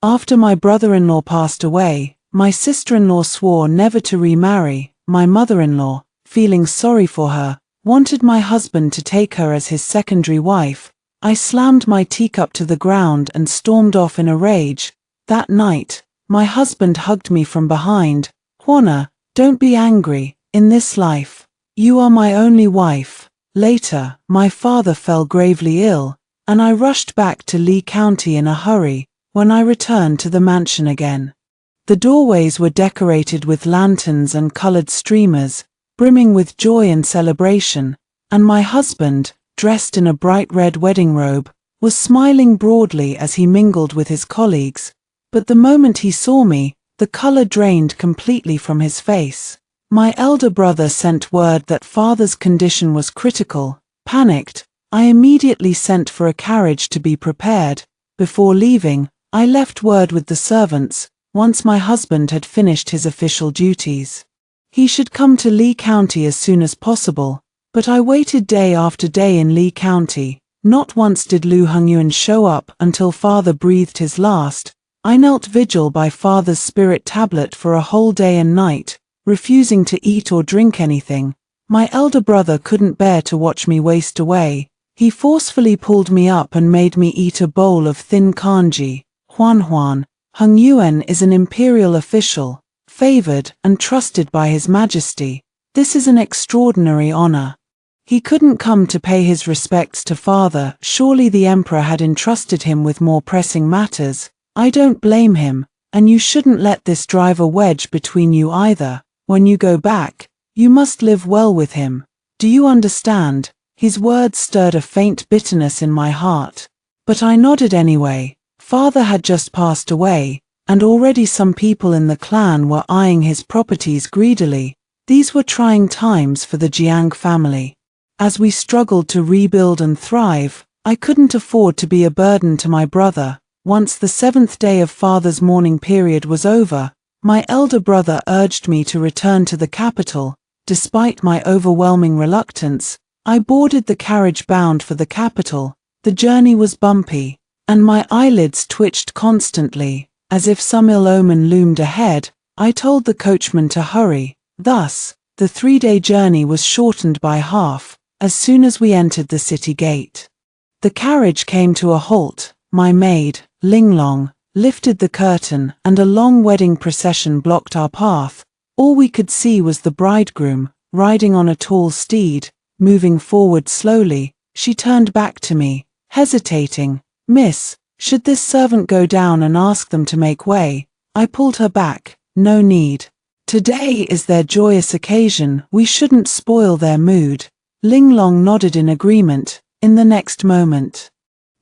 After my brother-in-law passed away, my sister-in-law swore never to remarry. My mother-in-law, feeling sorry for her, wanted my husband to take her as his secondary wife. I slammed my teacup to the ground and stormed off in a rage. That night, my husband hugged me from behind. "Juana, don't be angry. In this life, you are my only wife." Later, my father fell gravely ill, and I rushed back to Lee County in a hurry. When I returned to the mansion again, the doorways were decorated with lanterns and colored streamers, brimming with joy and celebration, and my husband, dressed in a bright red wedding robe, was smiling broadly as he mingled with his colleagues. But the moment he saw me, the color drained completely from his face. My elder brother sent word that father's condition was critical. Panicked, I immediately sent for a carriage to be prepared. Before leaving, I left word with the servants, once my husband had finished his official duties, he should come to Lee County as soon as possible. But I waited day after day in Lee County. Not once did Lu Hongyuan show up until father breathed his last. I knelt vigil by father's spirit tablet for a whole day and night, refusing to eat or drink anything. My elder brother couldn't bear to watch me waste away. He forcefully pulled me up and made me eat a bowl of thin kanji. Huan Hongyuan is an imperial official, favored and trusted by His Majesty. This is an extraordinary honor. He couldn't come to pay his respects to father. Surely the emperor had entrusted him with more pressing matters. I don't blame him, and you shouldn't let this drive a wedge between you either. When you go back, you must live well with him. Do you understand? His words stirred a faint bitterness in my heart. But I nodded anyway. Father had just passed away, and already some people in the clan were eyeing his properties greedily. These were trying times for the Jiang family. As we struggled to rebuild and thrive, I couldn't afford to be a burden to my brother. Once the 7th day of father's mourning period was over, my elder brother urged me to return to the capital. Despite my overwhelming reluctance, I boarded the carriage bound for the capital. The journey was bumpy, and my eyelids twitched constantly, as if some ill omen loomed ahead. I told the coachman to hurry. Thus, the 3-day journey was shortened by half. As soon as we entered the city gate, the carriage came to a halt. My maid, Linglong, lifted the curtain, and a long wedding procession blocked our path. All we could see was the bridegroom, riding on a tall steed, moving forward slowly. She turned back to me, hesitating. "Miss, should this servant go down and ask them to make way?" I pulled her back. "No need. Today is their joyous occasion. We shouldn't spoil their mood." Linglong nodded in agreement. In the next moment,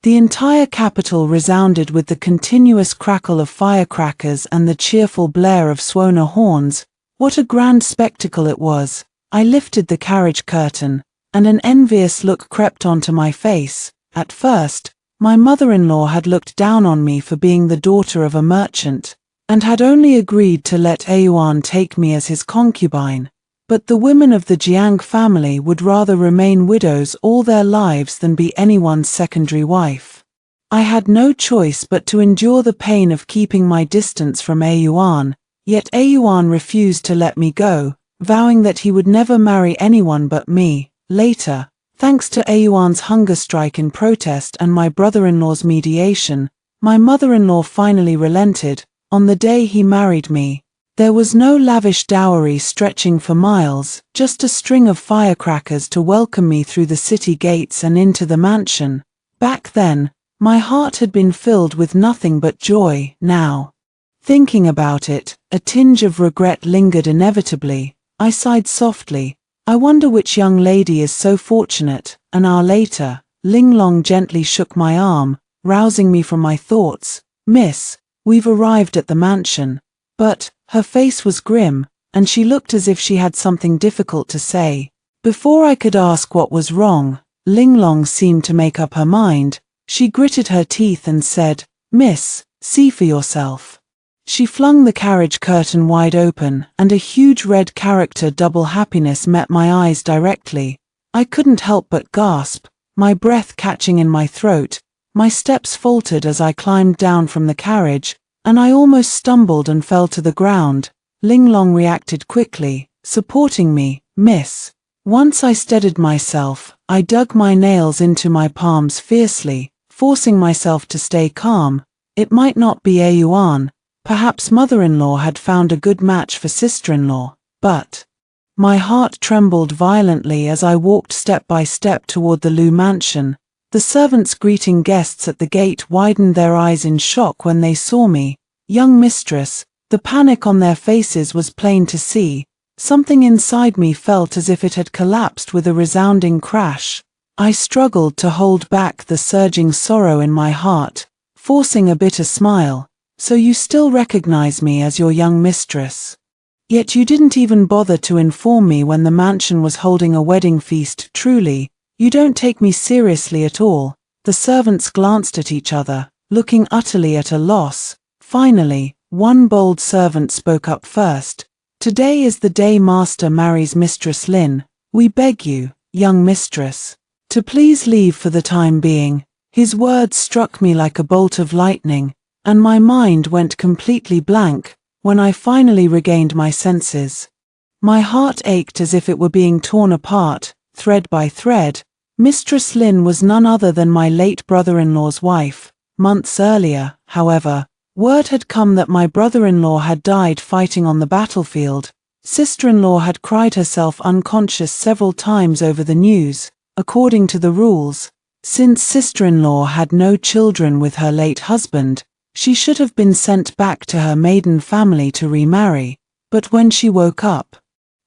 the entire capital resounded with the continuous crackle of firecrackers and the cheerful blare of Swana horns. What a grand spectacle it was! I lifted the carriage curtain, and an envious look crept onto my face. At first, my mother-in-law had looked down on me for being the daughter of a merchant, and had only agreed to let Ayuan take me as his concubine. But the women of the Jiang family would rather remain widows all their lives than be anyone's secondary wife. I had no choice but to endure the pain of keeping my distance from Ayuan, yet Ayuan refused to let me go, vowing that he would never marry anyone but me. Later, thanks to Ayuan's hunger strike in protest and my brother-in-law's mediation, my mother-in-law finally relented. On the day he married me, there was no lavish dowry stretching for miles, just a string of firecrackers to welcome me through the city gates and into the mansion. Back then, my heart had been filled with nothing but joy. Now, thinking about it, a tinge of regret lingered inevitably. I sighed softly. I wonder which young lady is so fortunate. An hour later, Linglong gently shook my arm, rousing me from my thoughts. "Miss, we've arrived at the mansion." But her face was grim, and she looked as if she had something difficult to say. Before I could ask what was wrong, Linglong seemed to make up her mind. She gritted her teeth and said, "Miss, see for yourself." She flung the carriage curtain wide open, and a huge red character double happiness met my eyes directly. I couldn't help but gasp, my breath catching in my throat. My steps faltered as I climbed down from the carriage. and I almost stumbled and fell to the ground. Ling Long reacted quickly, supporting me. Miss. Once I steadied myself, I dug my nails into my palms fiercely, forcing myself to stay calm. It might not be a Yuan. Perhaps mother-in-law had found a good match for sister-in-law, but my heart trembled violently as I walked step by step toward the Lu mansion. The servants greeting guests at the gate widened their eyes in shock when they saw me. Young mistress, the panic on their faces was plain to see. Something inside me felt as if it had collapsed with a resounding crash. I struggled to hold back the surging sorrow in my heart, forcing a bitter smile. So you still recognize me as your young mistress. Yet you didn't even bother to inform me when the mansion was holding a wedding feast. Truly, you don't take me seriously at all. The servants glanced at each other, looking utterly at a loss. Finally, one bold servant spoke up first. Today is the day Master marries Mistress Lin. We beg you, young mistress, to please leave for the time being. His words struck me like a bolt of lightning, and my mind went completely blank when I finally regained my senses. My heart ached as if it were being torn apart, thread by thread. Mistress Lin was none other than my late brother-in-law's wife. Months earlier, however, word had come that my brother-in-law had died fighting on the battlefield. Sister-in-law had cried herself unconscious several times over the news. According to the rules, since sister-in-law had no children with her late husband, she should have been sent back to her maiden family to remarry, but when she woke up,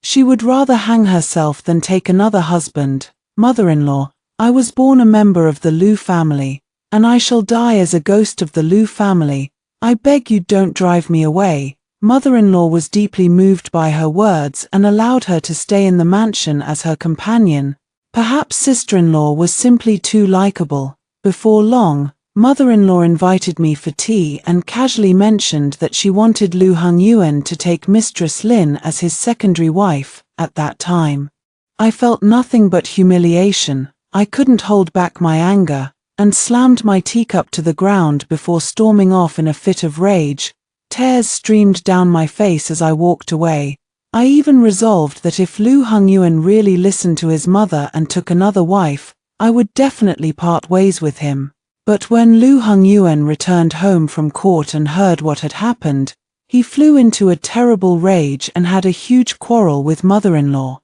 she would rather hang herself than take another husband. Mother-in-law, I was born a member of the Lu family, and I shall die as a ghost of the Lu family. I beg you don't drive me away. Mother-in-law was deeply moved by her words and allowed her to stay in the mansion as her companion. Perhaps sister-in-law was simply too likable. Before long, mother-in-law invited me for tea and casually mentioned that she wanted Lu Hongyuan to take Mistress Lin as his secondary wife. At that time, I felt nothing but humiliation. I couldn't hold back my anger, and slammed my teacup to the ground before storming off in a fit of rage. Tears streamed down my face as I walked away. I even resolved that if Lu Hongyuan really listened to his mother and took another wife, I would definitely part ways with him. But when Lu Hongyuan returned home from court and heard what had happened, he flew into a terrible rage and had a huge quarrel with mother-in-law.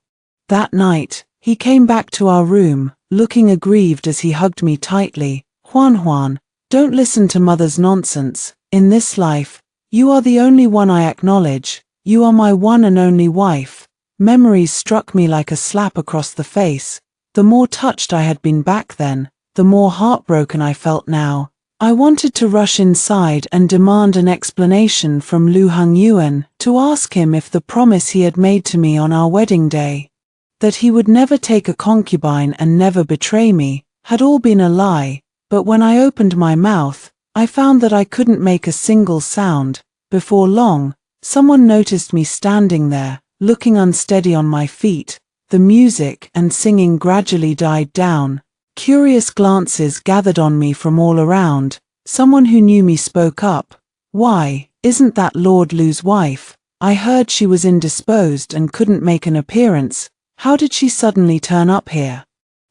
That night, he came back to our room, looking aggrieved as he hugged me tightly. Huan, don't listen to mother's nonsense. In this life, you are the only one I acknowledge. You are my one and only wife. Memories struck me like a slap across the face. The more touched I had been back then, the more heartbroken I felt now. I wanted to rush inside and demand an explanation from Lu Hongyuan, to ask him if the promise he had made to me on our wedding day, that he would never take a concubine and never betray me, had all been a lie. But when I opened my mouth, I found that I couldn't make a single sound. Before long, someone noticed me standing there, looking unsteady on my feet. The music and singing gradually died down. Curious glances gathered on me from all around. Someone who knew me spoke up. Why, isn't that Lord Lu's wife? I heard she was indisposed and couldn't make an appearance. How did she suddenly turn up here?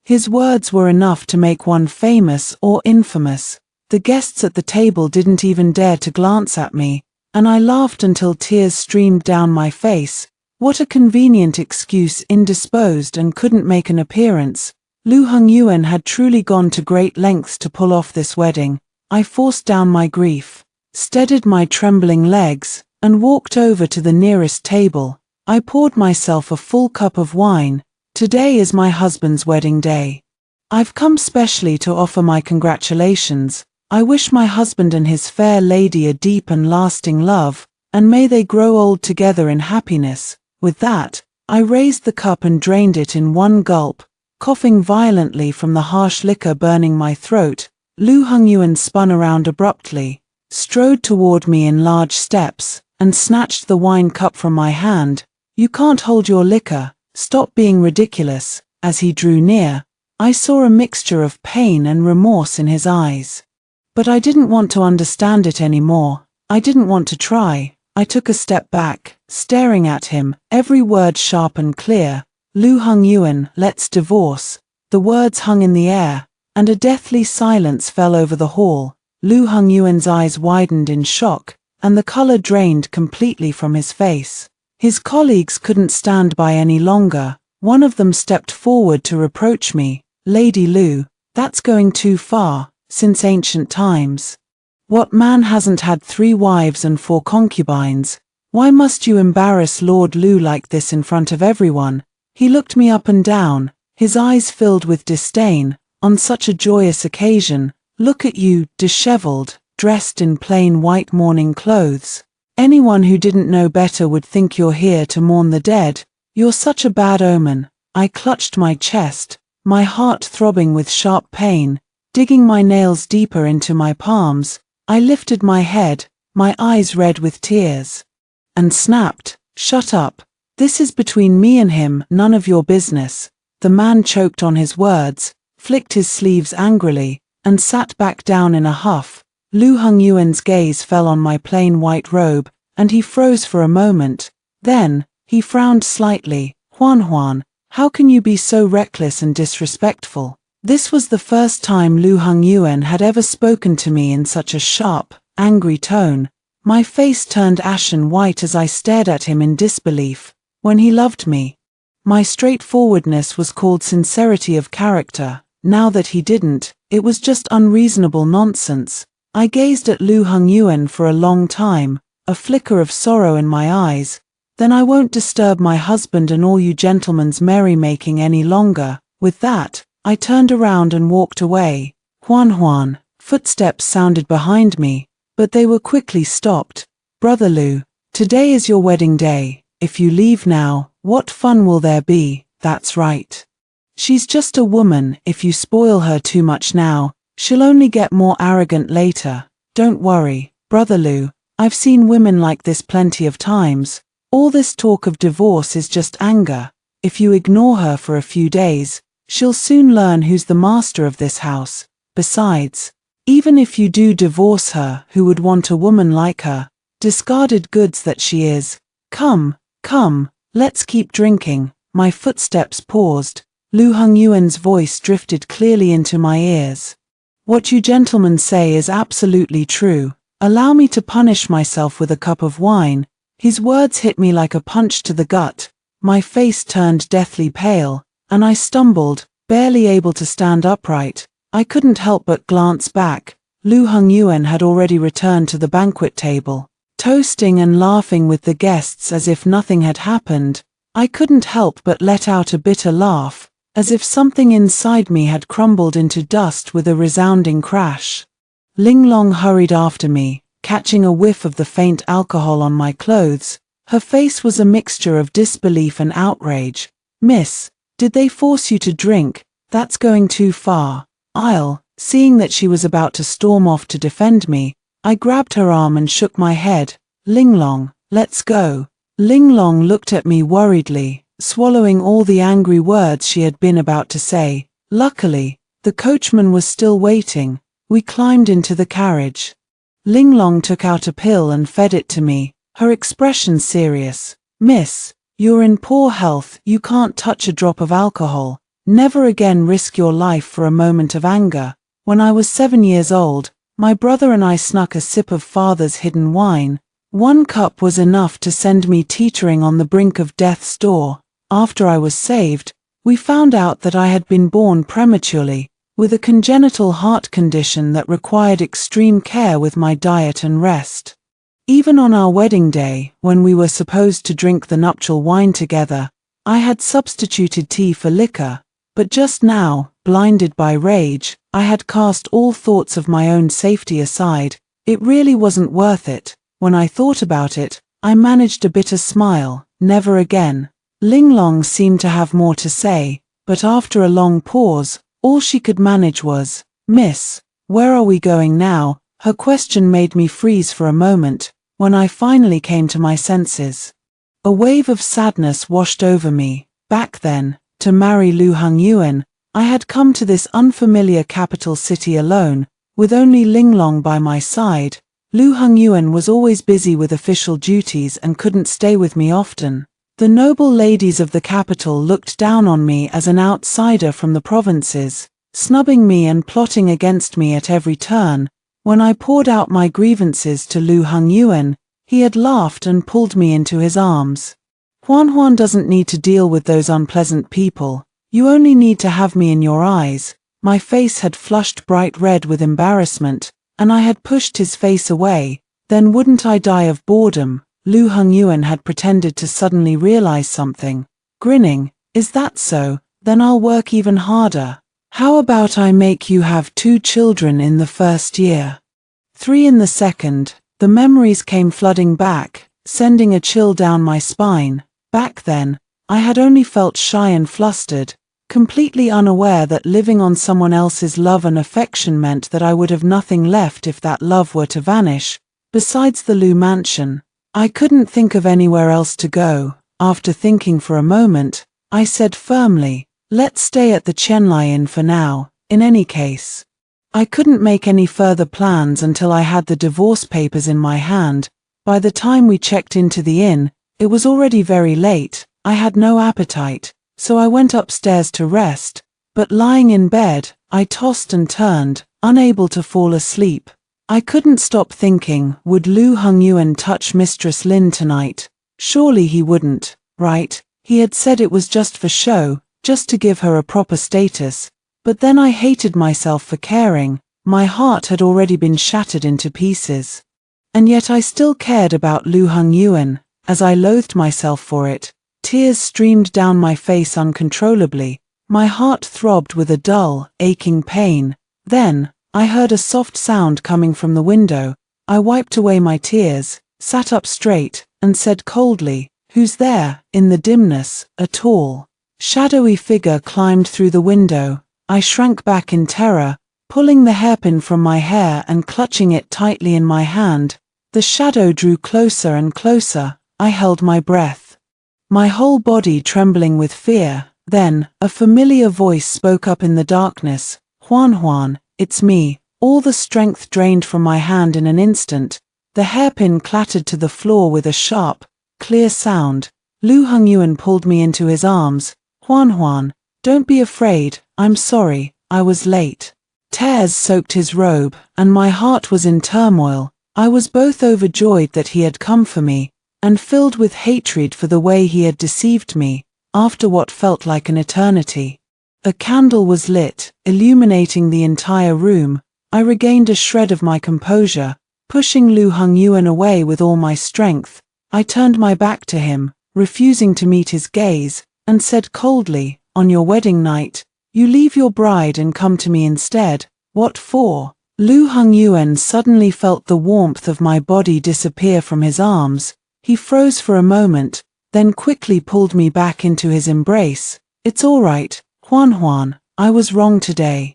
His words were enough to make one famous or infamous. The guests at the table didn't even dare to glance at me, and I laughed until tears streamed down my face. What a convenient excuse, indisposed and couldn't make an appearance. Lu Hongyuan had truly gone to great lengths to pull off this wedding. I forced down my grief, steadied my trembling legs, and walked over to the nearest table. I poured myself a full cup of wine. Today is my husband's wedding day. I've come specially to offer my congratulations. I wish my husband and his fair lady a deep and lasting love, and may they grow old together in happiness. With that, I raised the cup and drained it in one gulp, coughing violently from the harsh liquor burning my throat. Lu Hongyuan spun around abruptly, strode toward me in large steps, and snatched the wine cup from my hand. You can't hold your liquor, stop being ridiculous. As he drew near, I saw a mixture of pain and remorse in his eyes. But I didn't want to understand it anymore. I didn't want to try. I took a step back, staring at him, every word sharp and clear. Lu Hongyuan, let's divorce. The words hung in the air, and a deathly silence fell over the hall. Lu Hongyuan's eyes widened in shock, and the color drained completely from his face. His colleagues couldn't stand by any longer. One of them stepped forward to reproach me. Lady Lu, that's going too far, since ancient times. What man hasn't had 3 wives and 4 concubines? Why must you embarrass Lord Lu like this in front of everyone? He looked me up and down, his eyes filled with disdain. On such a joyous occasion, look at you, disheveled, dressed in plain white mourning clothes. Anyone who didn't know better would think you're here to mourn the dead. You're such a bad omen. I clutched my chest, my heart throbbing with sharp pain, digging my nails deeper into my palms. I lifted my head, my eyes red with tears, and snapped, "Shut up. This is between me and him, none of your business." The man choked on his words, flicked his sleeves angrily, and sat back down in a huff. Lu Hongyuan's gaze fell on my plain white robe, and he froze for a moment. Then, he frowned slightly. Huan, how can you be so reckless and disrespectful? This was the first time Lu Hongyuan had ever spoken to me in such a sharp, angry tone. My face turned ashen white as I stared at him in disbelief. When he loved me, my straightforwardness was called sincerity of character. Now that he didn't, it was just unreasonable nonsense. I gazed at Lu Hongyuan for a long time, a flicker of sorrow in my eyes. Then I won't disturb my husband and all you gentlemen's merrymaking any longer. With that, I turned around and walked away. Huan, footsteps sounded behind me, but they were quickly stopped. Brother Lu, today is your wedding day. If you leave now, what fun will there be? That's right. She's just a woman. If you spoil her too much now, she'll only get more arrogant later. Don't worry, Brother Lu, I've seen women like this plenty of times. All this talk of divorce is just anger. If you ignore her for a few days, she'll soon learn who's the master of this house. Besides, even if you do divorce her, who would want a woman like her? Discarded goods that she is. Come, let's keep drinking. My footsteps paused. Lu Hongyuan's voice drifted clearly into my ears. What you gentlemen say is absolutely true. Allow me to punish myself with a cup of wine. His words hit me like a punch to the gut. My face turned deathly pale, and I stumbled, barely able to stand upright. I couldn't help but glance back. Lu Hongyuan had already returned to the banquet table, toasting and laughing with the guests as if nothing had happened. I couldn't help but let out a bitter laugh, as if something inside me had crumbled into dust with a resounding crash. Ling Long hurried after me, catching a whiff of the faint alcohol on my clothes. Her face was a mixture of disbelief and outrage. "Miss, did they force you to drink? That's going too far." Seeing that she was about to storm off to defend me, I grabbed her arm and shook my head. "Ling Long, let's go." Ling Long looked at me worriedly, swallowing all the angry words she had been about to say. Luckily, the coachman was still waiting. We climbed into the carriage. Ling Long took out a pill and fed it to me, her expression serious. "Miss, you're in poor health, you can't touch a drop of alcohol. Never again risk your life for a moment of anger." When I was 7 years old, my brother and I snuck a sip of father's hidden wine. 1 cup was enough to send me teetering on the brink of death's door. After I was saved, we found out that I had been born prematurely, with a congenital heart condition that required extreme care with my diet and rest. Even on our wedding day, when we were supposed to drink the nuptial wine together, I had substituted tea for liquor. But just now, blinded by rage, I had cast all thoughts of my own safety aside. It really wasn't worth it. When I thought about it, I managed a bitter smile. Never again. Ling Long seemed to have more to say, but after a long pause, all she could manage was, "Miss, where are we going now?" Her question made me freeze for a moment. When I finally came to my senses, a wave of sadness washed over me. Back then, to marry Lu Hongyuan, I had come to this unfamiliar capital city alone, with only Ling Long by my side. Lu Hongyuan was always busy with official duties and couldn't stay with me often. The noble ladies of the capital looked down on me as an outsider from the provinces, snubbing me and plotting against me at every turn. When I poured out my grievances to Lu Hongyuan, he had laughed and pulled me into his arms. Huan doesn't need to deal with those unpleasant people. You only need to have me in your eyes. My face had flushed bright red with embarrassment, and I had pushed his face away. Then wouldn't I die of boredom? Lu Hongyuan had pretended to suddenly realize something. Grinning, is that so? Then I'll work even harder. How about I make you have 2 children in the first year? 3 in the second. The memories came flooding back, sending a chill down my spine. Back then, I had only felt shy and flustered, completely unaware that living on someone else's love and affection meant that I would have nothing left if that love were to vanish. Besides the Lu mansion, I couldn't think of anywhere else to go. After thinking for a moment, I said firmly, let's stay at the Qianlai Inn for now. In any case, I couldn't make any further plans until I had the divorce papers in my hand. By the time we checked into the inn, it was already very late. I had no appetite, so I went upstairs to rest, but lying in bed, I tossed and turned, unable to fall asleep. I couldn't stop thinking, would Lu Hongyuan touch Mistress Lin tonight? Surely he wouldn't, right? He had said it was just for show, just to give her a proper status. But then I hated myself for caring. My heart had already been shattered into pieces. And yet I still cared about Lu Hongyuan, as I loathed myself for it. Tears streamed down my face uncontrollably. My heart throbbed with a dull, aching pain. Then, I heard a soft sound coming from the window. I wiped away my tears, sat up straight, and said coldly, "Who's there?" In the dimness, a tall, shadowy figure climbed through the window. I shrank back in terror, pulling the hairpin from my hair and clutching it tightly in my hand. The shadow drew closer and closer. I held my breath, my whole body trembling with fear. Then, a familiar voice spoke up in the darkness. "Huan, it's me." All the strength drained from my hand in an instant. The hairpin clattered to the floor with a sharp, clear sound. Lu Hongyuan pulled me into his arms. Huan, don't be afraid, I'm sorry, I was late." Tears soaked his robe, and my heart was in turmoil. I was both overjoyed that he had come for me, and filled with hatred for the way he had deceived me, after what felt like an eternity. A candle was lit, illuminating the entire room. I regained a shred of my composure, pushing Lu Hongyuan away with all my strength. I turned my back to him, refusing to meet his gaze, and said coldly, "On your wedding night, you leave your bride and come to me instead. What for?" Lu Hongyuan suddenly felt the warmth of my body disappear from his arms. He froze for a moment, then quickly pulled me back into his embrace. "It's all right, Huan, I was wrong today.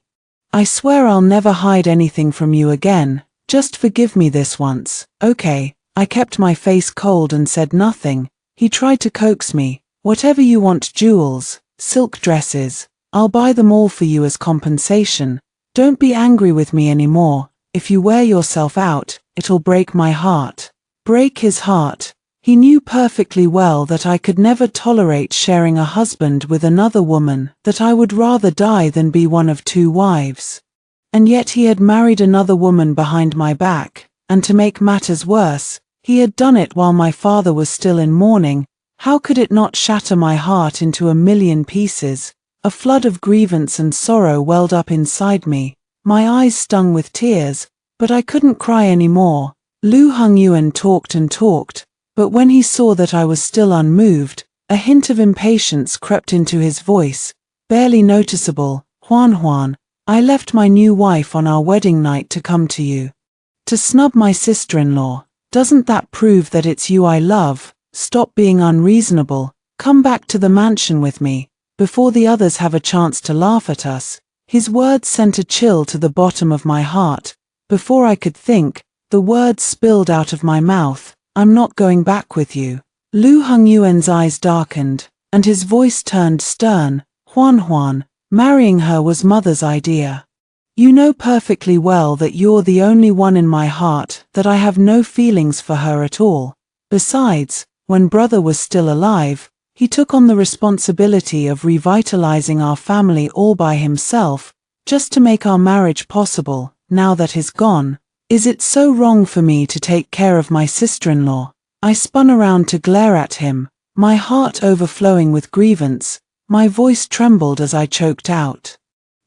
I swear I'll never hide anything from you again. Just forgive me this once, okay?" I kept my face cold and said nothing. He tried to coax me. "Whatever you want, jewels, silk dresses, I'll buy them all for you as compensation. Don't be angry with me anymore. If you wear yourself out, it'll break my heart." Break his heart. He knew perfectly well that I could never tolerate sharing a husband with another woman, that I would rather die than be one of 2 wives. And yet he had married another woman behind my back, and to make matters worse, he had done it while my father was still in mourning. How could it not shatter my heart into a million pieces? A flood of grievance and sorrow welled up inside me. My eyes stung with tears, but I couldn't cry anymore. Lu Hongyuan talked and talked, but when he saw that I was still unmoved, a hint of impatience crept into his voice, barely noticeable. Huan, I left my new wife on our wedding night to come to you. To snub my sister-in-law. Doesn't that prove that it's you I love? Stop being unreasonable. Come back to the mansion with me, before the others have a chance to laugh at us." His words sent a chill to the bottom of my heart. Before I could think, the words spilled out of my mouth. "I'm not going back with you." Lu Hongyuan's eyes darkened, and his voice turned stern. Huan, marrying her was mother's idea. You know perfectly well that you're the only one in my heart, that I have no feelings for her at all. Besides, when brother was still alive, he took on the responsibility of revitalizing our family all by himself, just to make our marriage possible. Now that he's gone, is it so wrong for me to take care of my sister-in-law? I spun around to glare at him, my heart overflowing with grievance. My voice trembled as I choked out.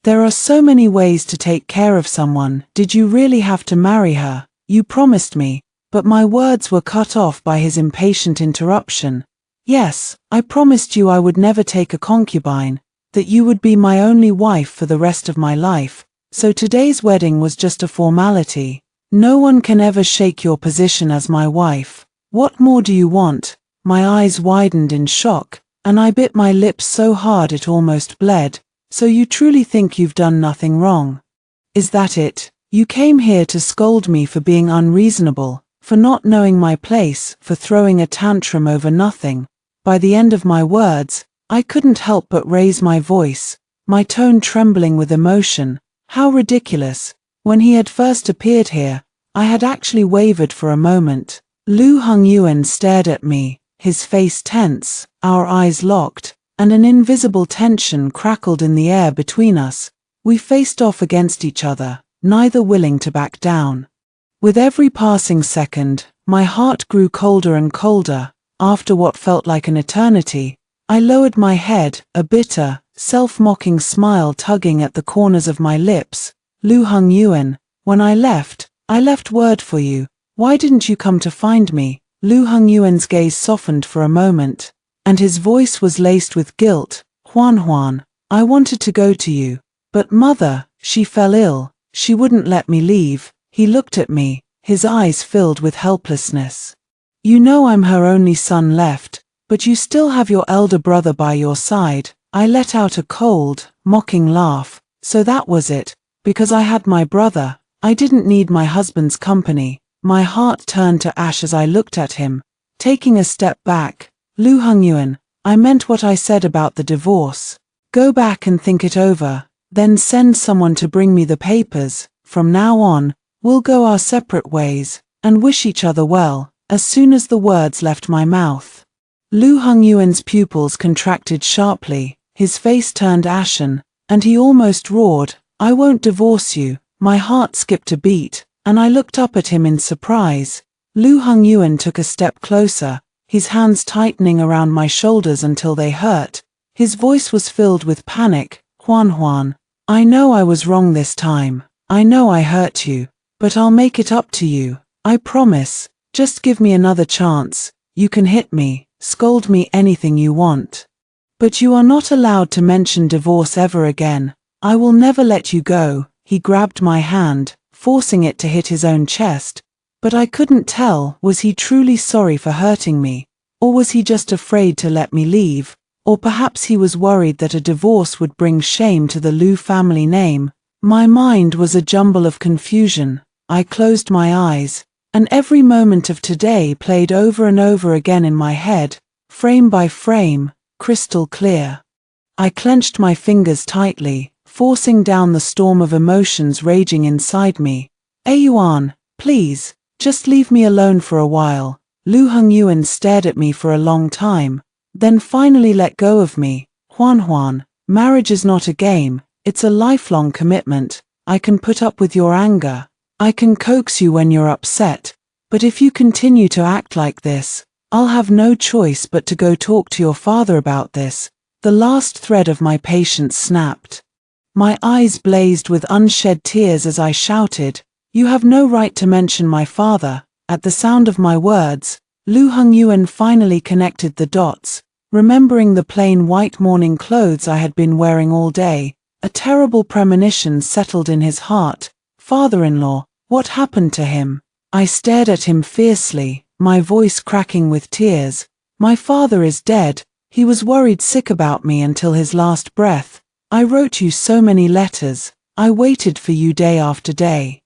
There are so many ways to take care of someone. Did you really have to marry her? You promised me. But my words were cut off by his impatient interruption. Yes, I promised you I would never take a concubine, that you would be my only wife for the rest of my life, so today's wedding was just a formality. No one can ever shake your position as my wife. What more do you want? My eyes widened in shock, and I bit my lips so hard it almost bled. So you truly think you've done nothing wrong? Is that it? You came here to scold me for being unreasonable, for not knowing my place, for throwing a tantrum over nothing. By the end of my words, I couldn't help but raise my voice, my tone trembling with emotion. How ridiculous. When he had first appeared here, I had actually wavered for a moment. Lu Hongyuan stared at me, his face tense, our eyes locked, and an invisible tension crackled in the air between us. We faced off against each other, neither willing to back down. With every passing second, my heart grew colder and colder. After what felt like an eternity, I lowered my head, a bitter, self-mocking smile tugging at the corners of my lips. Lu Hongyuan, when I left word for you. Why didn't you come to find me? Lu Hongyuan's gaze softened for a moment, and his voice was laced with guilt. Huan, I wanted to go to you, but mother, she fell ill. She wouldn't let me leave. He looked at me, his eyes filled with helplessness. You know I'm her only son left, but you still have your elder brother by your side. I let out a cold, mocking laugh. So that was it, because I had my brother. I didn't need my husband's company. My heart turned to ash as I looked at him, taking a step back. Lu Hongyuan, I meant what I said about the divorce. Go back and think it over, then send someone to bring me the papers. From now on, we'll go our separate ways, and wish each other well. As soon as the words left my mouth, Lu Hongyuan's pupils contracted sharply, his face turned ashen, and he almost roared, I won't divorce you. My heart skipped a beat, and I looked up at him in surprise. Lu Hongyuan took a step closer, his hands tightening around my shoulders until they hurt. His voice was filled with panic. Huan, I know I was wrong this time. I know I hurt you, but I'll make it up to you. I promise. Just give me another chance. You can hit me, scold me, anything you want. But you are not allowed to mention divorce ever again. I will never let you go. He grabbed my hand, forcing it to hit his own chest. But I couldn't tell, was he truly sorry for hurting me? Or was he just afraid to let me leave? Or perhaps he was worried that a divorce would bring shame to the Lu family name. My mind was a jumble of confusion. I closed my eyes, and every moment of today played over and over again in my head, frame by frame, crystal clear. I clenched my fingers tightly, forcing down the storm of emotions raging inside me. Yuan, please, just leave me alone for a while. Lu Hongyuan stared at me for a long time, then finally let go of me. Huan, marriage is not a game, it's a lifelong commitment. I can put up with your anger. I can coax you when you're upset, but if you continue to act like this, I'll have no choice but to go talk to your father about this. The last thread of my patience snapped. My eyes blazed with unshed tears as I shouted, You have no right to mention my father. At the sound of my words, Lu Hongyuan finally connected the dots, remembering the plain white mourning clothes I had been wearing all day. A terrible premonition settled in his heart. Father-in-law, what happened to him? I stared at him fiercely, my voice cracking with tears. My father is dead. He was worried sick about me until his last breath. I wrote you so many letters. I waited for you day after day.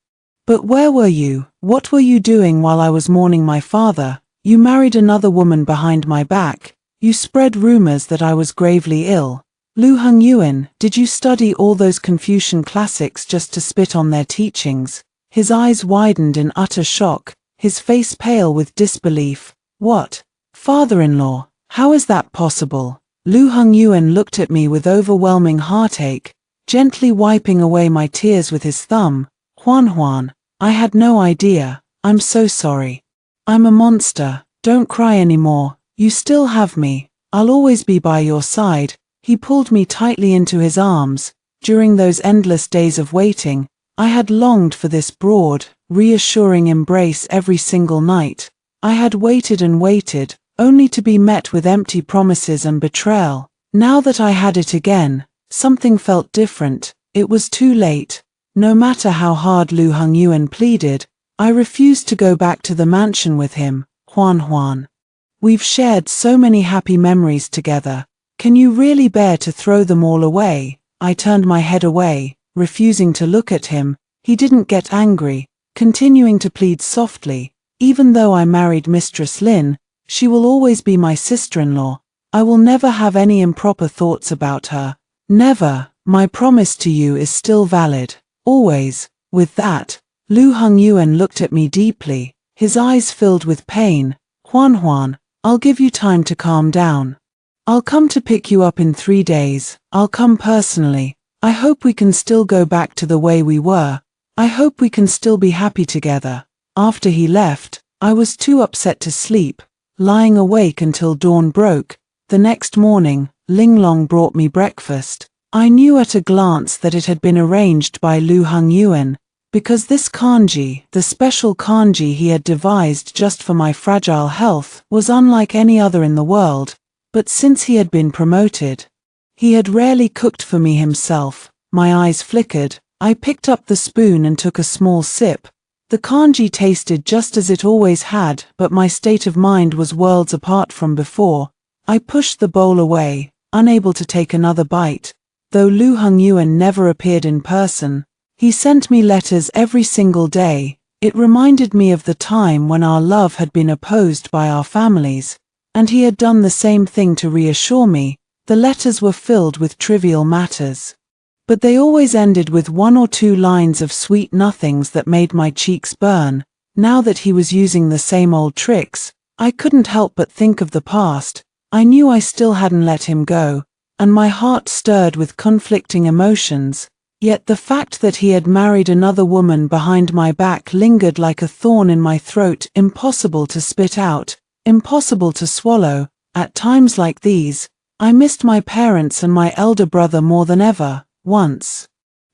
But where were you? What were you doing while I was mourning my father? You married another woman behind my back. You spread rumors that I was gravely ill. Lu Hongyuan, did you study all those Confucian classics just to spit on their teachings? His eyes widened in utter shock, his face pale with disbelief. What? Father-in-law, how is that possible? Lu Hongyuan looked at me with overwhelming heartache, gently wiping away my tears with his thumb. Huan, I had no idea. I'm so sorry. I'm a monster. Don't cry anymore. You still have me. I'll always be by your side. He pulled me tightly into his arms. During those endless days of waiting, I had longed for this broad, reassuring embrace every single night. I had waited and waited, only to be met with empty promises and betrayal. Now that I had it again, something felt different. It was too late. No matter how hard Lu Hongyuan pleaded, I refused to go back to the mansion with him. Huan. We've shared so many happy memories together. Can you really bear to throw them all away? I turned my head away, refusing to look at him. He didn't get angry, continuing to plead softly. Even though I married Mistress Lin, she will always be my sister-in-law. I will never have any improper thoughts about her. Never. My promise to you is still valid. Always. With that, Lu Hongyuan looked at me deeply, his eyes filled with pain. Huan, I'll give you time to calm down. I'll come to pick you up in 3 days. I'll come personally. I hope we can still go back to the way we were. I hope we can still be happy together. After he left, I was too upset to sleep, lying awake until dawn broke. The next morning, Linglong brought me breakfast. I knew at a glance that it had been arranged by Lu Hongyuan, because this kanji, the special kanji he had devised just for my fragile health, was unlike any other in the world. But since he had been promoted, he had rarely cooked for me himself. My eyes flickered. I picked up the spoon and took a small sip. The kanji tasted just as it always had, but my state of mind was worlds apart from before. I pushed the bowl away, unable to take another bite. Though Lu Hongyuan never appeared in person, he sent me letters every single day. It reminded me of the time when our love had been opposed by our families, and he had done the same thing to reassure me. The letters were filled with trivial matters, but they always ended with 1 or 2 lines of sweet nothings that made my cheeks burn. Now that he was using the same old tricks, I couldn't help but think of the past. I knew I still hadn't let him go, and my heart stirred with conflicting emotions. Yet the fact that he had married another woman behind my back lingered like a thorn in my throat, impossible to spit out, impossible to swallow. At times like these, I missed my parents and my elder brother more than ever. Once,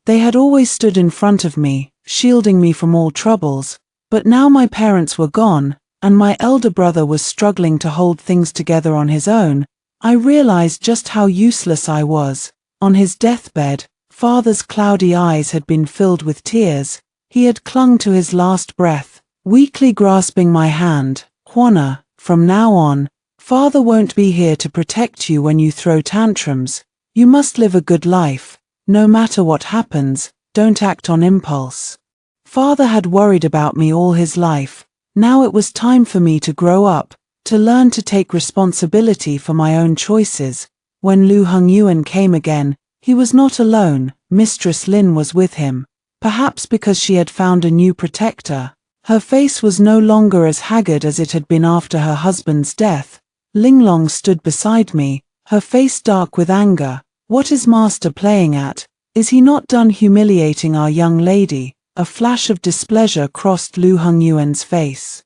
they had always stood in front of me, shielding me from all troubles, but now my parents were gone, and my elder brother was struggling to hold things together on his own. I realized just how useless I was. On his deathbed, Father's cloudy eyes had been filled with tears. He had clung to his last breath, weakly grasping my hand. Juana, from now on, Father won't be here to protect you when you throw tantrums. You must live a good life. No matter what happens, don't act on impulse. Father had worried about me all his life. Now it was time for me to grow up, to learn to take responsibility for my own choices. When Lu Hongyuan came again, he was not alone. Mistress Lin was with him, perhaps because she had found a new protector. Her face was no longer as haggard as it had been after her husband's death. Linglong stood beside me, her face dark with anger. What is Master playing at? Is he not done humiliating our young lady? A flash of displeasure crossed Lu Hongyuan's face,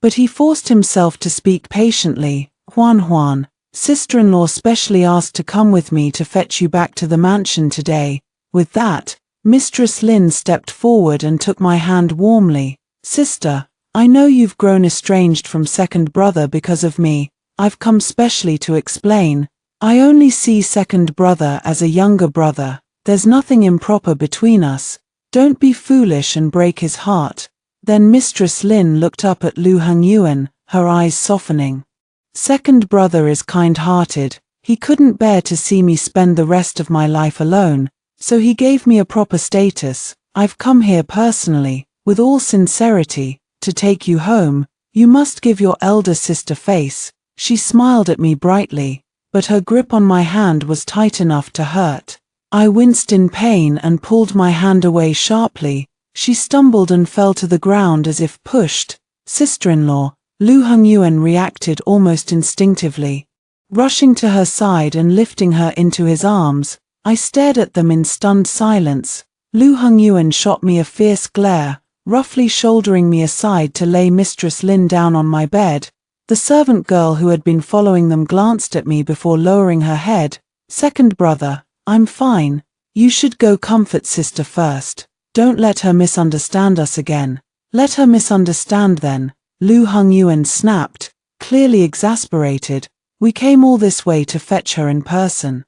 but he forced himself to speak patiently. Huan, sister-in-law specially asked to come with me to fetch you back to the mansion today. With that, Mistress Lin stepped forward and took my hand warmly. Sister, I know you've grown estranged from second brother because of me. I've come specially to explain. I only see second brother as a younger brother. There's nothing improper between us. Don't be foolish and break his heart. Then Mistress Lin looked up at Lu Hongyuan, her eyes softening. Second brother is kind-hearted. He couldn't bear to see me spend the rest of my life alone, so he gave me a proper status. I've come here personally, with all sincerity, to take you home. You must give your elder sister face. She smiled at me brightly. but her grip on my hand was tight enough to hurt. I winced in pain and pulled my hand away sharply. She stumbled and fell to the ground as if pushed. Sister-in-law, Lu Hongyuan reacted almost instinctively. Rushing to her side and lifting her into his arms, I stared at them in stunned silence. Lu Hongyuan shot me a fierce glare, roughly shouldering me aside to lay Mistress Lin down on my bed. The servant girl who had been following them glanced at me before lowering her head. Second brother, I'm fine. You should go comfort sister first. Don't let her misunderstand us again. Let her misunderstand then, Lu Hongyuan snapped, clearly exasperated. We came all this way to fetch her in person.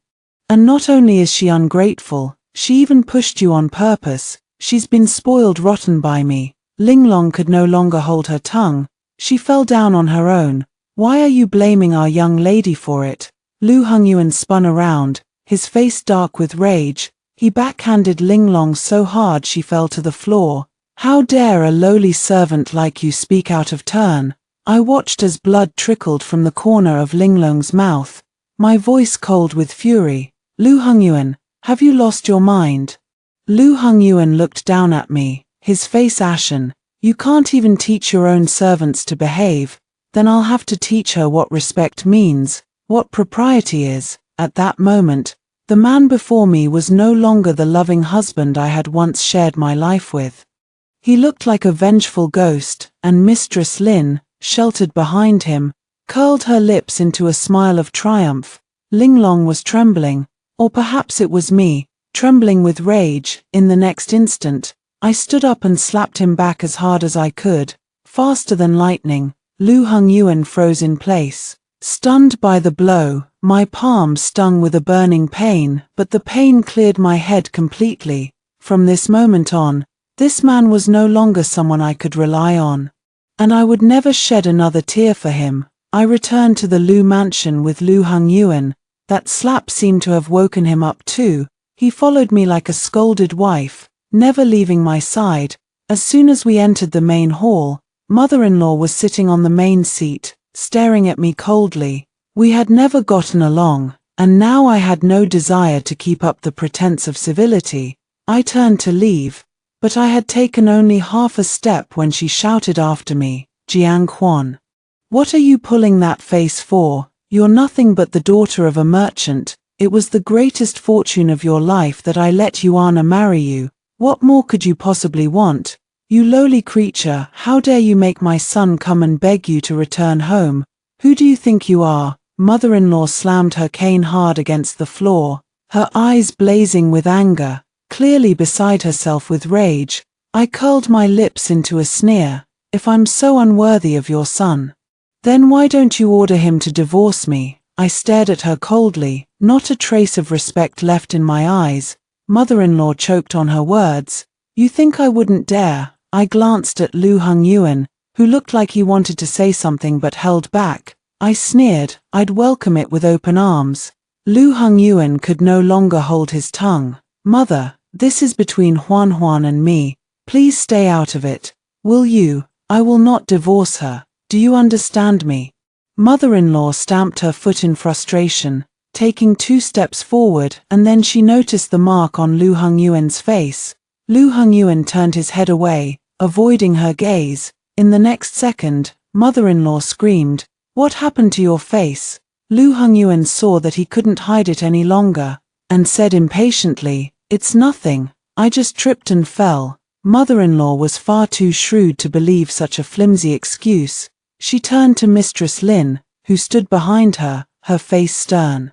And not only is she ungrateful, she even pushed you on purpose. She's been spoiled rotten by me. Linglong could no longer hold her tongue. She fell down on her own. Why are you blaming our young lady for it? Lu Hongyuan spun around, his face dark with rage. He backhanded Linglong so hard she fell to the floor. How dare a lowly servant like you speak out of turn? I watched as blood trickled from the corner of Linglong's mouth, my voice cold with fury. Lu Hongyuan, have you lost your mind? Lu Hongyuan looked down at me, his face ashen. You can't even teach your own servants to behave, then I'll have to teach her what respect means, what propriety is. At that moment, the man before me was no longer the loving husband I had once shared my life with. He looked like a vengeful ghost, and Mistress Lin, sheltered behind him, curled her lips into a smile of triumph. Linglong was trembling, or perhaps it was me, trembling with rage. In the next instant, I stood up and slapped him back as hard as I could. Faster than lightning, Lu Hongyuan froze in place. Stunned by the blow, my palm stung with a burning pain, but the pain cleared my head completely. From this moment on, this man was no longer someone I could rely on. And I would never shed another tear for him. I returned to the Lu mansion with Lu Hongyuan. That slap seemed to have woken him up too. He followed me like a scolded wife, never leaving my side. As soon as we entered the main hall, mother-in-law was sitting on the main seat, staring at me coldly. We had never gotten along, and now I had no desire to keep up the pretense of civility. I turned to leave, but I had taken only half a step when she shouted after me, Jiang Quan. What are you pulling that face for? You're nothing but the daughter of a merchant. It was the greatest fortune of your life that I let Yuana marry you. What more could you possibly want? You lowly creature, how dare you make my son come and beg you to return home? Who do you think you are? Mother-in-law slammed her cane hard against the floor, her eyes blazing with anger, clearly beside herself with rage. I curled my lips into a sneer. If I'm so unworthy of your son, then why don't you order him to divorce me? I stared at her coldly, not a trace of respect left in my eyes. Mother-in-law choked on her words. You think I wouldn't dare? I glanced at Lu Hongyuan, who looked like he wanted to say something but held back. I sneered, I'd welcome it with open arms. Lu Hongyuan could no longer hold his tongue. Mother, this is between Huan and me. Please stay out of it. Will you? I will not divorce her. Do you understand me? Mother-in-law stamped her foot in frustration, taking 2 steps forward, and then she noticed the mark on Lu Hongyuan's face. Lu Hongyuan turned his head away, avoiding her gaze. In the next second, mother-in-law screamed, What happened to your face? Lu Hongyuan saw that he couldn't hide it any longer, and said impatiently, It's nothing, I just tripped and fell. Mother-in-law was far too shrewd to believe such a flimsy excuse. She turned to Mistress Lin, who stood behind her, her face stern.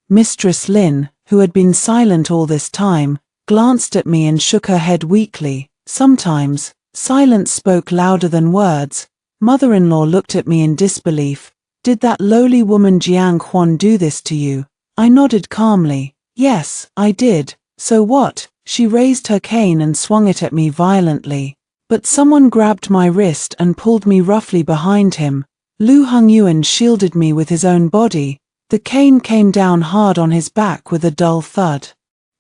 Mistress Lin, who had been silent all this time, glanced at me and shook her head weakly. Sometimes, silence spoke louder than words. Mother-in-law looked at me in disbelief. Did that lowly woman Jiang Quan do this to you? I nodded calmly. Yes, I did. So what? She raised her cane and swung it at me violently. But someone grabbed my wrist and pulled me roughly behind him. Lu Hongyuan shielded me with his own body. The cane came down hard on his back with a dull thud.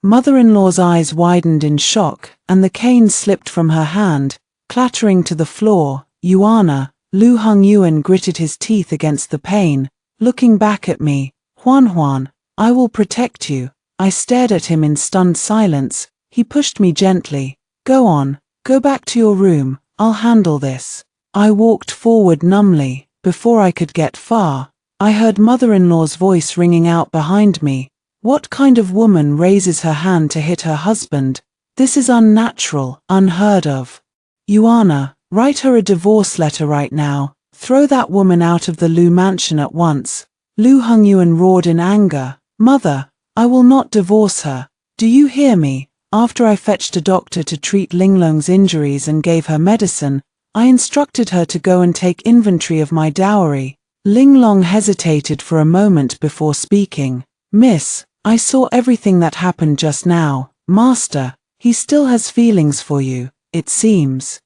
Mother-in-law's eyes widened in shock, and the cane slipped from her hand, clattering to the floor. Yuana, Lu Hongyuan gritted his teeth against the pain, looking back at me. Huan, I will protect you. I stared at him in stunned silence. He pushed me gently. Go on, go back to your room, I'll handle this. I walked forward numbly. Before I could get far, I heard mother-in-law's voice ringing out behind me. What kind of woman raises her hand to hit her husband? This is unnatural, unheard of. Yuana, write her a divorce letter right now. Throw that woman out of the Lu mansion at once. Lu Hongyuan roared in anger. Mother, I will not divorce her. Do you hear me? After I fetched a doctor to treat Linglong's injuries and gave her medicine, I instructed her to go and take inventory of my dowry. Linglong hesitated for a moment before speaking. Miss, I saw everything that happened just now. Master, he still has feelings for you, it seems.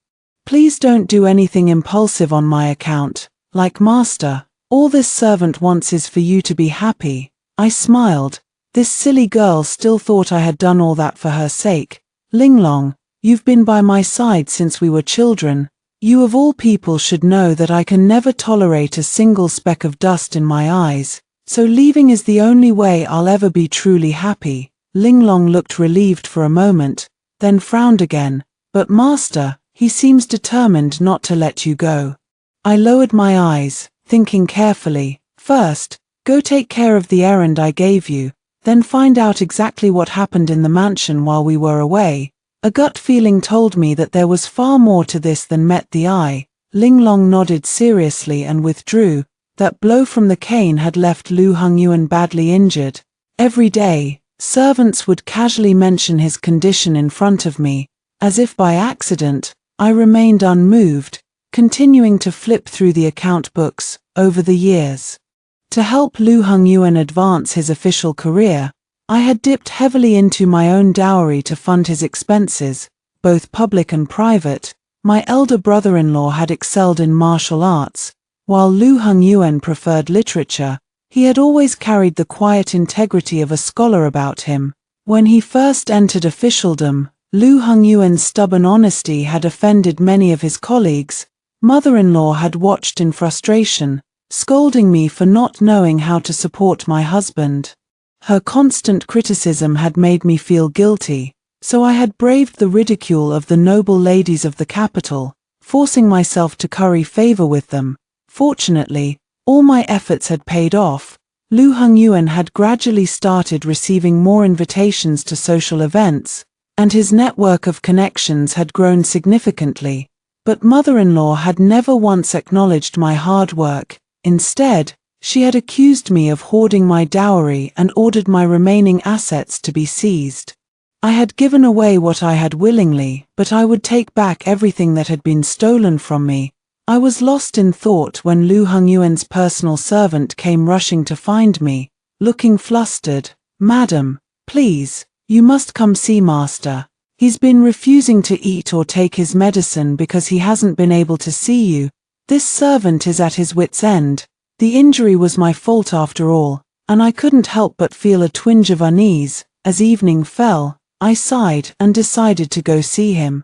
Please don't do anything impulsive on my account. Like Master, all this servant wants is for you to be happy. I smiled. This silly girl still thought I had done all that for her sake. Linglong, you've been by my side since we were children. You of all people should know that I can never tolerate a single speck of dust in my eyes, so leaving is the only way I'll ever be truly happy. Linglong looked relieved for a moment, then frowned again. But Master, he seems determined not to let you go. I lowered my eyes, thinking carefully. First, go take care of the errand I gave you, then find out exactly what happened in the mansion while we were away. A gut feeling told me that there was far more to this than met the eye. Linglong nodded seriously and withdrew. That blow from the cane had left Lu Hongyuan badly injured. Every day, servants would casually mention his condition in front of me. As if by accident, I remained unmoved, continuing to flip through the account books. Over the years, to help Lu Hongyuan advance his official career, I had dipped heavily into my own dowry to fund his expenses, both public and private. My elder brother-in-law had excelled in martial arts, while Lu Hongyuan preferred literature. He had always carried the quiet integrity of a scholar about him. When he first entered officialdom, Lu Hongyuan's stubborn honesty had offended many of his colleagues. Mother-in-law had watched in frustration, scolding me for not knowing how to support my husband. Her constant criticism had made me feel guilty, so I had braved the ridicule of the noble ladies of the capital, forcing myself to curry favor with them. Fortunately, all my efforts had paid off. Lu Hongyuan had gradually started receiving more invitations to social events, and his network of connections had grown significantly. But mother-in-law had never once acknowledged my hard work. Instead, she had accused me of hoarding my dowry and ordered my remaining assets to be seized. I had given away what I had willingly, but I would take back everything that had been stolen from me. I was lost in thought when Lu Hongyuan's personal servant came rushing to find me, looking flustered. Madam, please, you must come see Master. He's been refusing to eat or take his medicine because he hasn't been able to see you. This servant is at his wit's end. The injury was my fault after all, and I couldn't help but feel a twinge of unease. As evening fell, I sighed and decided to go see him.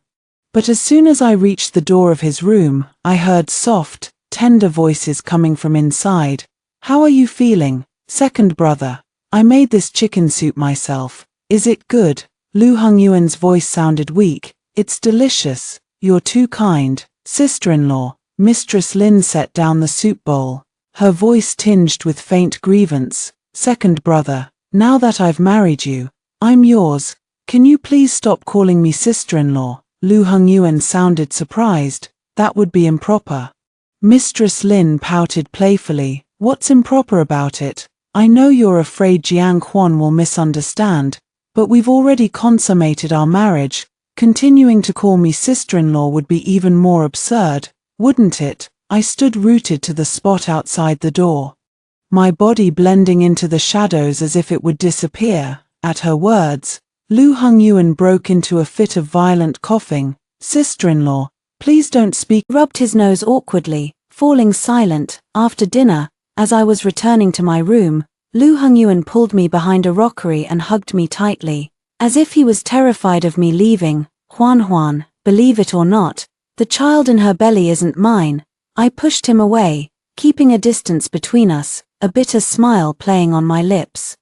But as soon as I reached the door of his room, I heard soft, tender voices coming from inside. How are you feeling, second brother? I made this chicken soup myself. Is it good? Lu Hongyuan's voice sounded weak. It's delicious. You're too kind, sister-in-law. Mistress Lin set down the soup bowl, her voice tinged with faint grievance. Second brother, now that I've married you, I'm yours. Can you please stop calling me sister-in-law? Lu Hongyuan sounded surprised. That would be improper. Mistress Lin pouted playfully. What's improper about it? I know you're afraid Jiang Huan will misunderstand, but we've already consummated our marriage. Continuing to call me sister-in-law would be even more absurd, wouldn't it? I stood rooted to the spot outside the door, my body blending into the shadows as if it would disappear. At her words, Lu Hongyuan broke into a fit of violent coughing. Sister-in-law, please don't speak. Rubbed his nose awkwardly, falling silent. After dinner, as I was returning to my room, Lu Hongyuan pulled me behind a rockery and hugged me tightly, as if he was terrified of me leaving. Huan, believe it or not, the child in her belly isn't mine. I pushed him away, keeping a distance between us. a bitter smile playing on my lips.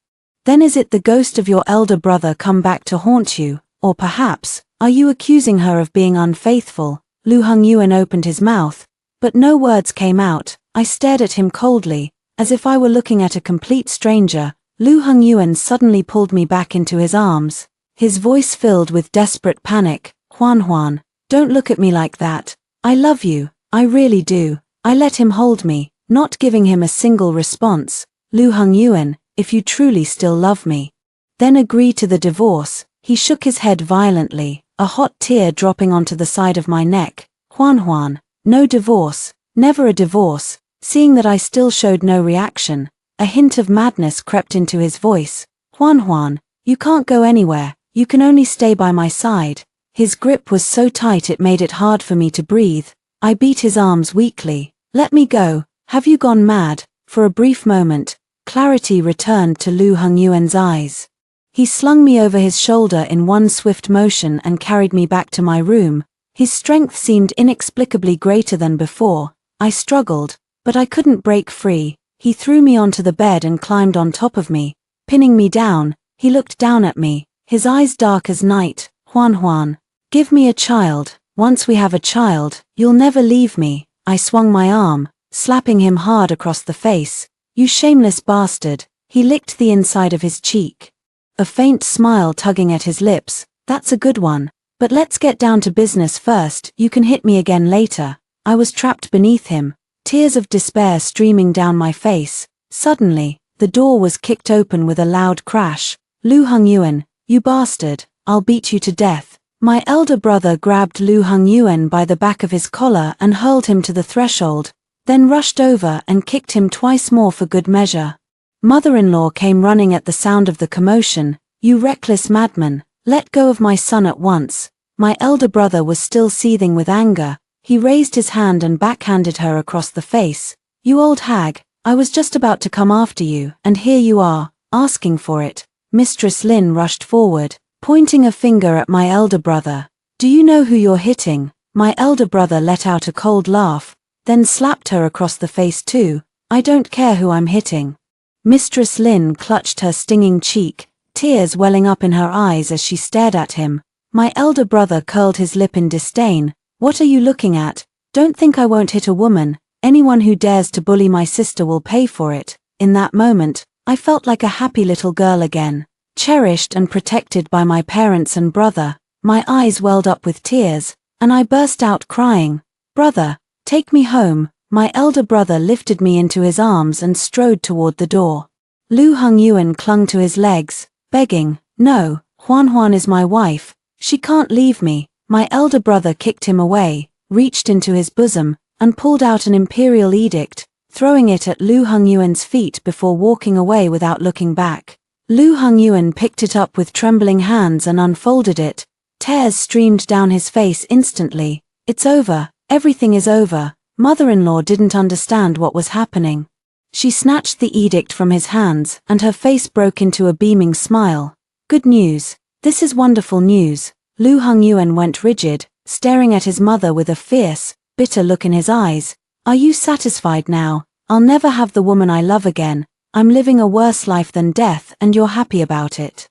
Then is it the ghost of your elder brother come back to haunt you, or perhaps, are you accusing her of being unfaithful? Lu Hongyuan opened his mouth, but no words came out. I stared at him coldly, as if I were looking at a complete stranger. Lu Hongyuan suddenly pulled me back into his arms, his voice filled with desperate panic. Huan, don't look at me like that. I love you, I really do. I let him hold me, not giving him a single response. Lu Hongyuan, if you truly still love me, then agree to the divorce. He shook his head violently, a hot tear dropping onto the side of my neck. Huan, no divorce, never a divorce. Seeing that I still showed no reaction, a hint of madness crept into his voice. Huan, you can't go anywhere, you can only stay by my side. His grip was so tight it made it hard for me to breathe. I beat his arms weakly. Let me go, have you gone mad? For a brief moment, clarity returned to Lu Hongyuan's eyes. He slung me over his shoulder in one swift motion and carried me back to my room. His strength seemed inexplicably greater than before. I struggled, but I couldn't break free. He threw me onto the bed and climbed on top of me, pinning me down. He looked down at me, his eyes dark as night. Huan, give me a child. Once we have a child, you'll never leave me. I swung my arm, slapping him hard across the face. You shameless bastard. He licked the inside of his cheek, a faint smile tugging at his lips. That's a good one. But let's get down to business first. You can hit me again later. I was trapped beneath him, tears of despair streaming down my face. Suddenly, the door was kicked open with a loud crash. Lu Hongyuan, you bastard, I'll beat you to death. My elder brother grabbed Lu Hongyuan by the back of his collar and hurled him to the threshold, then rushed over and kicked him twice more for good measure. Mother-in-law came running at the sound of the commotion. You reckless madman, let go of my son at once. My elder brother was still seething with anger. He raised his hand and backhanded her across the face. You old hag, I was just about to come after you, and here you are, asking for it. Mistress Lin rushed forward, pointing a finger at my elder brother. Do you know who you're hitting? My elder brother let out a cold laugh, then slapped her across the face too. I don't care who I'm hitting. Mistress Lin clutched her stinging cheek, tears welling up in her eyes as she stared at him. My elder brother curled his lip in disdain. What are you looking at? Don't think I won't hit a woman. Anyone who dares to bully my sister will pay for it. In that moment, I felt like a happy little girl again, cherished and protected by my parents and brother. My eyes welled up with tears, and I burst out crying. Brother, take me home. My elder brother lifted me into his arms and strode toward the door. Lu Hongyuan clung to his legs, begging, no, Huan is my wife. She can't leave me. My elder brother kicked him away, reached into his bosom, and pulled out an imperial edict, throwing it at Lu Hongyuan's feet before walking away without looking back. Lu Hongyuan picked it up with trembling hands and unfolded it. Tears streamed down his face instantly. It's over, everything is over. Mother-in-law didn't understand what was happening. She snatched the edict from his hands, and her face broke into a beaming smile. Good news. This is wonderful news. Lu Hongyuan went rigid, staring at his mother with a fierce, bitter look in his eyes. Are you satisfied now? I'll never have the woman I love again. I'm living a worse life than death and you're happy about it.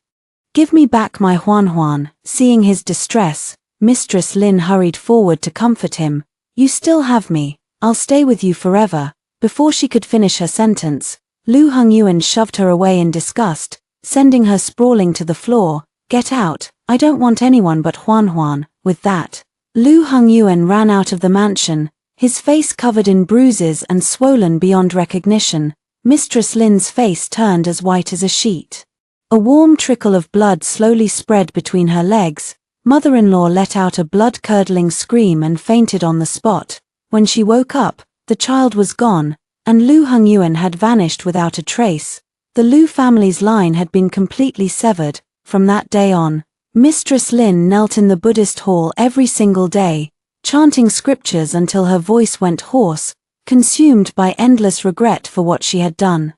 Give me back my Huan. Seeing his distress, Mistress Lin hurried forward to comfort him. You still have me. I'll stay with you forever. Before she could finish her sentence, Lu Hongyuan shoved her away in disgust, sending her sprawling to the floor. Get out. I don't want anyone but Huan. With that, Lu Hongyuan ran out of the mansion, his face covered in bruises and swollen beyond recognition. Mistress Lin's face turned as white as a sheet. A warm trickle of blood slowly spread between her legs. Mother-in-law let out a blood-curdling scream and fainted on the spot. When she woke up, the child was gone, and Lu Hongyuan had vanished without a trace. The Lu family's line had been completely severed. From that day on, Mistress Lin knelt in the Buddhist hall every single day, chanting scriptures until her voice went hoarse, consumed by endless regret for what she had done.